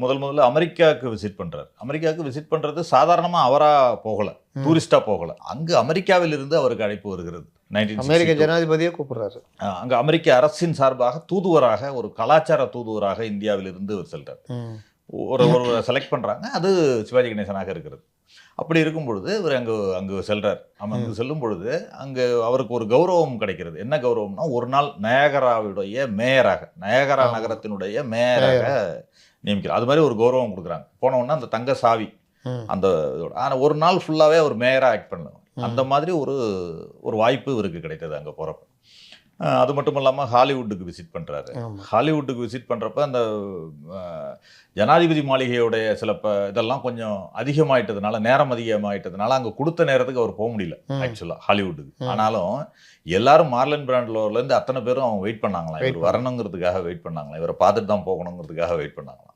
முதல்ல அமெரிக்காவுக்கு விசிட் பண்ணுறாரு. அமெரிக்காவுக்கு விசிட் பண்ணுறது சாதாரணமாக அவராக போகலை, டூரிஸ்டாக போகலை. அங்கு அமெரிக்காவில் இருந்து அவருக்கு அழைப்பு வருகிறது. அமெரிக்க ஜனாதிபதியே கூப்பிடுறாரு. அங்கே அமெரிக்க அரசின் சார்பாக தூதுவராக, ஒரு கலாச்சார தூதுவராக இந்தியாவிலிருந்து அவர் செல்றார். ஒரு செலக்ட் பண்ணுறாங்க, அது சிவாஜி கணேசனாக இருக்கிறது. அப்படி இருக்கும் பொழுது இவர் அங்கே செல்றார். அங்கே செல்லும் பொழுது அங்கே அவருக்கு ஒரு கௌரவம் கிடைக்கிறது. என்ன கௌரவம்னா, ஒரு நாள் நயகராவுடைய மேயராக, நயகரா நகரத்தினுடைய மேயராக நியமிக்கிறார். அது மாதிரி ஒரு கௌரவம் கொடுக்குறாங்க. போனவுடனே அந்த தங்க சாவி அந்த இதோட, ஆனால் ஒரு நாள் ஃபுல்லாகவே அவர் மேயராக ஆக்ட் பண்ணலாம். அந்த மாதிரி ஒரு வாய்ப்பு இவருக்கு கிடைத்தது அங்கே போகிறப்ப. அது மட்டும் இல்லாமல் ஹாலிவுட்டுக்கு விசிட் பண்ணுறாரு. ஹாலிவுட்டுக்கு விசிட் பண்ணுறப்ப அந்த ஜனாதிபதி மாளிகையுடைய சில இதெல்லாம் கொஞ்சம் அதிகமாயிட்டதுனால, நேரம் அதிகமாயிட்டதுனால அங்கே கொடுத்த நேரத்துக்கு அவர் போக முடியல ஆக்சுவலாக ஹாலிவுட்டுக்கு. ஆனாலும் எல்லாரும் மார்லன் பிராண்டோலேருந்து அத்தனை பேரும் அவங்க வெயிட் பண்ணாங்களாம், இவர் வரணுங்கிறதுக்காக வெயிட் பண்ணாங்களாம், இவரை பார்த்துட்டு தான் போகணுங்கிறதுக்காக வெயிட் பண்ணாங்களாம்.